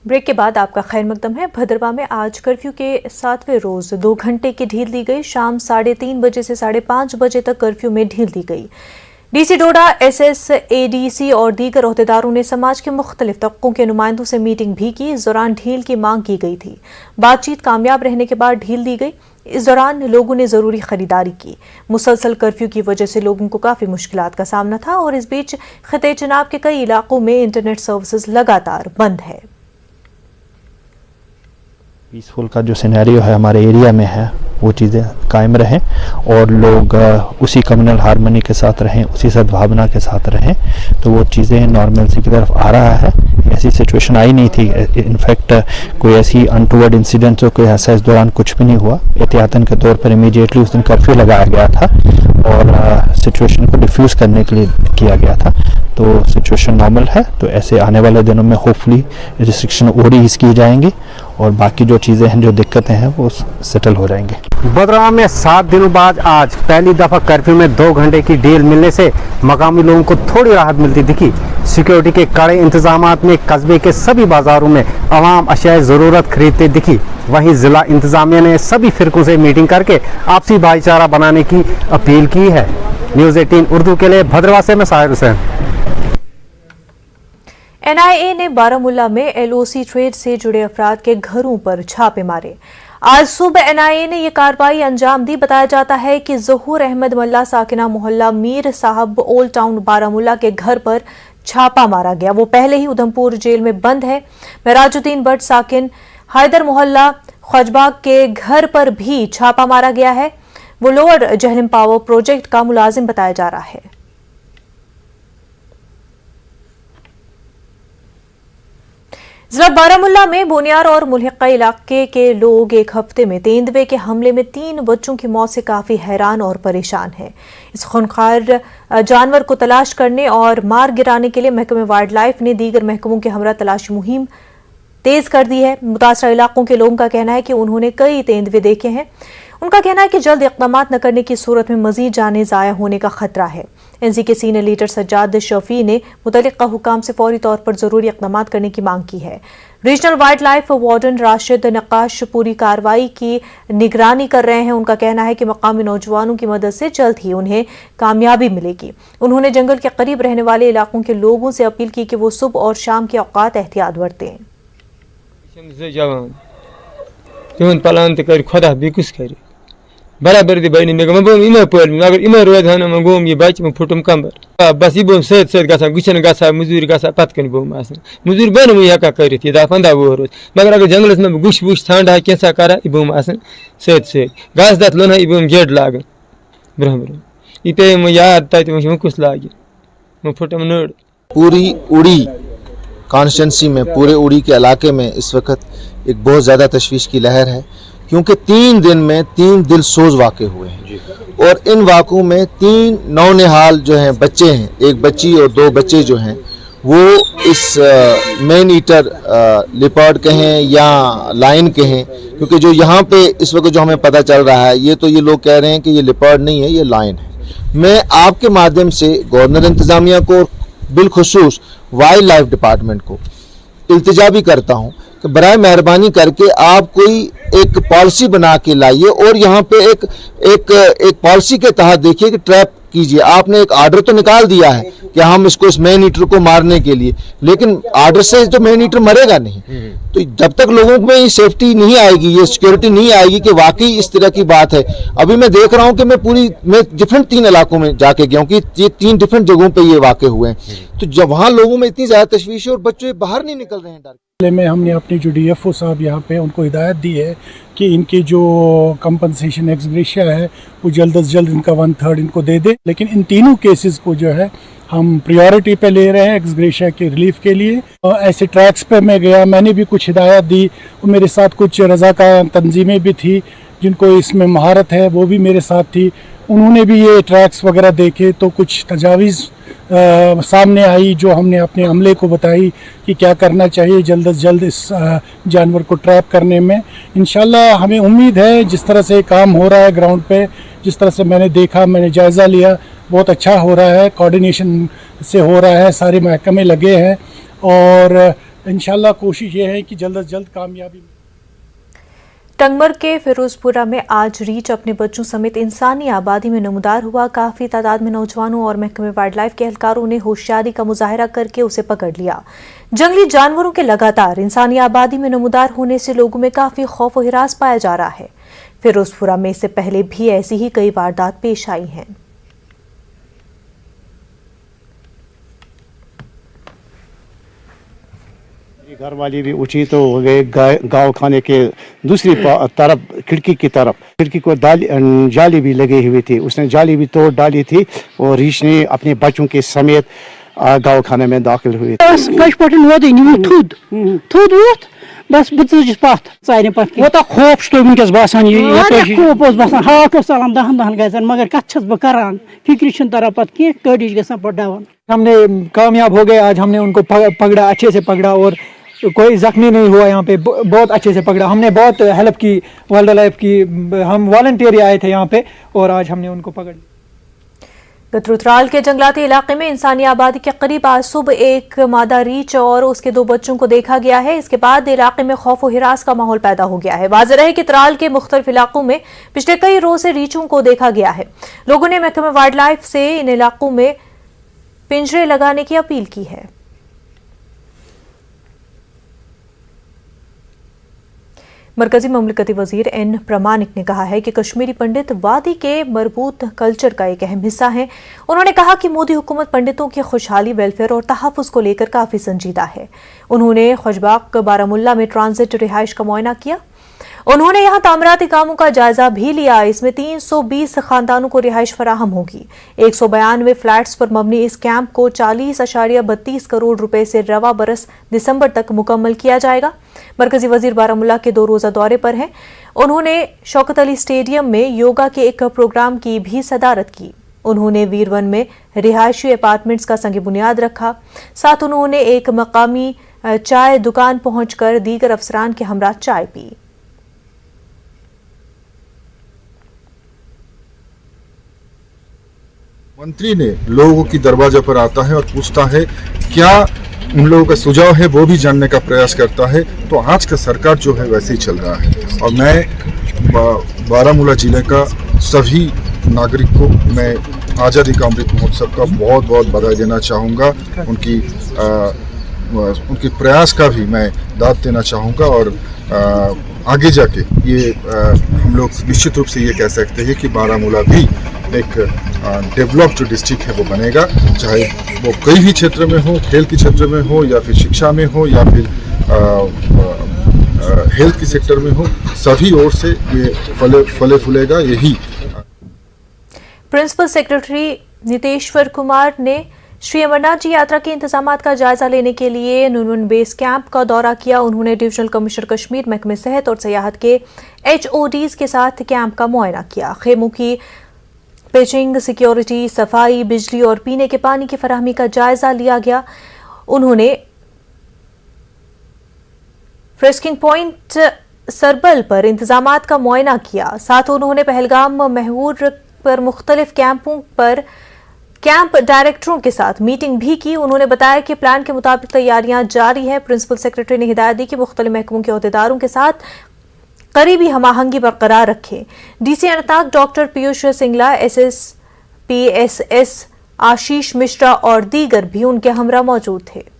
Break के बाद आपका खैर मकदम है। भद्रवा में आज कर्फ्यू के 7वें रोज 2 घंटे की ढील दी गई। शाम 3:30 बजे से 5:30 बजे तक कर्फ्यू में ढील दी गई। डीसी डोडा, SSADC और दीगर ओहदेदारों ने समाज के मुख्तलिफ तबकों के नुमाइंदों से मीटिंग भी की। इस दौरान ढील की मांग की गई थी। बातचीत कामयाब रहने के बाद ढील दी गई। इस दौरान लोगों ने जरूरी खरीदारी की। मुसलसल कर्फ्यू की वजह से लोगों को काफी मुश्किलात का सामना था और इस बीच खिते चनाब के कई इलाकों में इंटरनेट सर्विसेज लगातार बंद है। पीसफुल का जो सिनेरियो है हमारे एरिया में है वो चीज़ें कायम रहें और लोग उसी कम्युनल हार्मनी के साथ रहें, उसी सद्भावना के साथ रहें, तो वो चीज़ें नॉर्मलसी की तरफ आ रहा है। ऐसी सिचुएशन आई नहीं थी। इनफैक्ट कोई ऐसी अनटूवर्ड इंसिडेंट कोई ऐसा इस दौरान कुछ भी नहीं हुआ। एहतियातन के तौर पर इमीडिएटली उस दिन कर्फ्यू लगाया गया था और सिचुएशन को डिफ्यूज़ करने के लिए किया गया था। तो सिचुएशन नॉर्मल है। तो ऐसे आने वाले दिनों में होपफुली रिस्ट्रिक्शन और ईज की जाएंगी और बाकी जो चीज़ें हैं, जो दिक्कतें हैं, वो सेटल हो जाएंगे। भद्रवा में 7 दिनों बाद आज पहली दफ़ा कर्फ्यू में 2 घंटे की ढील मिलने से मकामी लोगों को थोड़ी राहत मिलती दिखी। सिक्योरिटी के कड़े इंतजामात में कस्बे के सभी बाजारों में अवाम अशियाए ज़रूरत खरीदते दिखी। वहीं ज़िला इंतजामिया ने सभी फ़िरकों से मीटिंग करके आपसी भाईचारा बनाने की अपील की है। न्यूज़ 18 उर्दू के लिए भद्रवा से मैं साहिर हुसैन। NIA ने बारामुल्ला में LOC ट्रेड से जुड़े अफराद के घरों पर छापे मारे। आज सुबह NIA ने यह कार्रवाई अंजाम दी। बताया जाता है कि ज़हूर अहमद मल्ला साकिना मोहल्ला मीर साहब ओल्ड टाउन बारामुल्ला के घर पर छापा मारा गया। वो पहले ही उधमपुर जेल में बंद है। महराजुद्दीन भट्ट साकिन हैदर मोहल्ला ख्वाजबाग के घर पर भी छापा मारा गया है। वो लोअर जहलम पावर प्रोजेक्ट का मुलाजिम बताया जा रहा है। जिला बारामुल्ला में बोनियार और मुल्हिका इलाके के लोग एक हफ्ते में तेंदुए के हमले में 3 बच्चों की मौत से काफी हैरान और परेशान हैं। इस खूंखार जानवर को तलाश करने और मार गिराने के लिए महकमे वाइल्ड लाइफ ने दीगर महकमों के हमरा तलाशी मुहिम तेज कर दी है। मुतासरा इलाकों के लोगों का कहना है कि उन्होंने कई तेंदुए देखे हैं। उनका कहना है कि जल्द इक़दाम न करने की सूरत में मजीद जानें ज़ाया होने का खतरा है। NC के सीनियर लीडर सज्जाद शफी ने मुतल्लिका हुकाम से फौरी तौर पर जरूरी इक़दाम करने की मांग की है। Regional wildlife warden Rashid Naqqash पूरी कार्रवाई की निगरानी कर रहे हैं। उनका कहना है कि मकामी नौजवानों की मदद से जल्द ही उन्हें कामयाबी मिलेगी। उन्होंने जंगल के करीब रहने वाले इलाकों के लोगों से अपील की कि वो सुबह और शाम के औकात एहतियात बरतें। برابر دی بین مگم بوم ایما پول مگر ایما روز هنم گوم یه بچه من پھٹم کمبر بس یبوم سید گسا گوشن گسا مزدوری گسا پت کن بوم اسن مزدور بنم یا کا کریت یا فندا وروز مگر اگر جنگلس میں گوش بوش ٹھنڈا کیسا کرا یبوم اسن سید گاس دت لون یبوم جیڈ لاگ برہم ایتے م یاد تایت م کس لاگ م پھٹم نڑ پوری اڑی کانسٹیٹنسی میں پورے اڑی کے علاقے میں اس وقت ایک بہت زیادہ تشویش کی لہر ہے کیونکہ 3 دن میں 3 دل سوز واقع ہوئے ہیں اور ان واقعوں میں 3 نونہال جو ہیں بچے ہیں، ایک بچی اور 2 بچے جو ہیں وہ اس مین ایٹر لیپارڈ کہیں یا لائن کہیں، کیونکہ جو یہاں پہ اس وقت جو ہمیں پتہ چل رہا ہے یہ لوگ کہہ رہے ہیں کہ یہ لیپارڈ نہیں ہے، یہ لائن ہے۔ میں آپ کے مادھیم سے گورنر انتظامیہ کو بالخصوص وائلڈ لائف ڈپارٹمنٹ کو التجا بھی کرتا ہوں کہ برائے مہربانی کر کے آپ کوئی ایک پالیسی بنا کے لائیے اور یہاں پہ ایک پالیسی کے تحت دیکھیے کہ ٹریپ کیجیے۔ آپ نے ایک آرڈر تو نکال دیا ہے کہ ہم اس کو اس مین ایٹر کو مارنے کے لیے، لیکن آرڈر سے تو مین ایٹر مرے گا نہیں۔ تو جب تک لوگوں میں یہ سیفٹی نہیں آئے گی، یہ سیکیورٹی نہیں آئے گی کہ واقعی اس طرح کی بات ہے۔ ابھی میں دیکھ رہا ہوں کہ میں ڈفرینٹ 3 علاقوں میں جا کے گیا ہوں کہ یہ 3 ڈفرینٹ جگہوں پہ یہ واقع ہوئے ہیں۔ تو جب وہاں لوگوں میں اتنی زیادہ تشویش ہے اور بچے باہر نہیں نکل رہے ہیں ڈر میں ہم نے اپنی جو DFO صاحب یہاں پہ ان کو ہدایت دی ہے کہ ان کی جو کمپنسیشن ایکس گریشیا ہے وہ جلد از جلد ان کا 1/3 ان کو دے دے، لیکن ان تینوں کیسز کو جو ہے ہم پریورٹی پہ لے رہے ہیں ایکس گریشیا کے ریلیف کے لیے۔ ایسے ٹریکس پہ میں گیا، میں نے بھی کچھ ہدایت دی، میرے ساتھ کچھ رضاکار تنظیمیں بھی تھی جن کو اس میں مہارت ہے، وہ بھی میرے ساتھ تھی، انہوں نے بھی یہ ٹریکس وغیرہ دیکھے تو کچھ تجاویز سامنے آئی جو ہم نے اپنے عملے کو بتائی کہ کیا کرنا چاہیے جلد از جلد اس جانور کو ٹریپ کرنے میں۔ انشاءاللہ ہمیں امید ہے جس طرح سے کام ہو رہا ہے گراؤنڈ پہ، جس طرح سے میں نے دیکھا، میں نے جائزہ لیا، بہت اچھا ہو رہا ہے، کوارڈینیشن سے ہو رہا ہے، سارے محکمے لگے ہیں اور इंशाल्लाह कोशिश ये है कि जल्द से जल्द कामयाबी। टंगमर के फिरोजपुरा में आज रीच अपने बच्चों समेत इंसानी आबादी में नमूदार हुआ। काफी तादाद में नौजवानों और महकमे वाइल्ड लाइफ के एहलकारों ने होशियारी का मुजाहरा करके उसे पकड़ लिया। जंगली जानवरों के लगातार इंसानी आबादी में नमूदार होने से लोगों में काफी खौफ और हिरास पाया जा रहा है। फिरोजपुरा में इससे पहले भी ऐसी ही कई वारदात पेश आई हैं। घर वाली भी उठी तो गए गाँव खाने के दूसरी तरफ खिड़की को जाली भी लगी हुई थी। उसने जाली भी तोड़ डाली थी और रीछ ने अपने बच्चों के समेत गाँव खाने में दाखिल हुई। बस बस पथ चारे पथ वो खौफ वनकस बासान खौफ बसान हाथ चलान 10 गजन मगर कत बह करान फिक्र तरह पत कह कड़िश गसान पे डावन। हमने कामयाब हो गए, आज हमने उनको पकड़ा, अच्छे से पकड़ा और कोई जख्मी नहीं हुआ। यहाँ पे बहुत अच्छे से पकड़ा, हमने बहुत हेल्प की, वाइल्ड लाइफ की, हम वॉलंटियर आए थे यहाँ पे और आज हमने उनको पकड़ लिया। गतरुतराल के जंगलाती इलाके में इंसानी आबादी के करीब आज सुबह एक मादा रीछ और उसके 2 बच्चों को देखा गया है। इसके बाद इलाके में खौफ और हिरास का माहौल पैदा हो गया है। वाज़ेह है कि त्राल के मुख्तलिफ इलाकों में पिछले कई रोज से रीछों को देखा गया है। लोगों ने महकमे वाइल्ड लाइफ से इन इलाकों में पिंजरे लगाने की अपील की है। मरकजी ममलकती वजीर एन प्रमाणिक ने कहा है कि कश्मीरी पंडित वादी के मरबूत कल्चर का एक अहम हिस्सा हैं। उन्होंने कहा कि मोदी हुकूमत पंडितों की खुशहाली, वेलफेयर और तहफ़्फ़ुज़ को लेकर काफ़ी संजीदा है। उन्होंने खुशबाग बारामुल्ला में ट्रांजिट रिहाइश का मुआयना किया। उन्होंने यहाँ तामीराती कामों का जायजा भी लिया। इसमें 320 खानदानों को रिहाइश फराहम होगी। 192 फ्लैट्स पर मबनी इस कैंप को 40.32 करोड़ रुपए से रवा बरस दिसंबर तक मुकम्मल किया जाएगा। मरकजी वजीर बारामुल्ला के 2 रोज़ा दौरे पर हैं। उन्होंने शौकत अली स्टेडियम में योगा के एक प्रोग्राम की भी सदारत की। उन्होंने वीरवन में रिहायशी अपार्टमेंट्स का संग बुनियाद रखा। साथ उन्होंने एक मकामी चाय दुकान पहुंचकर दीगर अफसरान के हमरा चाय पी। मंत्री ने लोगों की दरवाजा पर आता है और पूछता है क्या उन लोगों का सुझाव है, वो भी जानने का प्रयास करता है। तो आज का सरकार जो है वैसे ही चल रहा है और मैं बारामूला जिले का सभी नागरिक को मैं आज़ादी का अमृत महोत्सव का बहुत बहुत बधाई देना चाहूँगा। उनके प्रयास का भी मैं दाद देना चाहूँगा और आगे जाके ये हम लोग निश्चित रूप से ये कह सकते हैं कि बारामूला भी एक डेवलप्ड डिस्ट्रिक्ट है वो बनेगा, चाहे वो कई भी क्षेत्र में हो, खेल के क्षेत्र में हो या फिर शिक्षा में हो या फिर हेल्थ के सेक्टर में हो, सभी ओर से ये फले फूलेगा। यही प्रिंसिपल सेक्रेटरी नितेश्वर कुमार ने श्री अमरनाथ जी यात्रा के इंतजामात का जायजा लेने के लिए नूनवन बेस कैंप का दौरा किया। उन्होंने डिविजनल कमिश्नर कश्मीर, महकमे सेहत और सयाहत के HODs के साथ कैंप का मुआयना किया। खेमों की पिचिंग, सिक्योरिटी, सफाई, बिजली और पीने के पानी की फराहमी का जायजा लिया गया। उन्होंने फ्रेस्किंग पॉइंट सरबल पर इंतजामात का मुआयना किया। साथ उन्होंने पहलगाम महूर पर मुख्तलिफ कैंपों पर कैंप डायरेक्टरों के साथ मीटिंग भी की। उन्होंने बताया कि प्लान के मुताबिक तैयारियां जारी है। प्रिंसिपल सेक्रेटरी ने हिदायत दी कि मुख्तलिफ महकमों के अहदेदारों के साथ करीबी हमाहंगी बरकरार रखें। DC Anantnag doctor Piyush Singla, SSPSS Ashish Mishra और दीगर भी उनके हमरा मौजूद थे।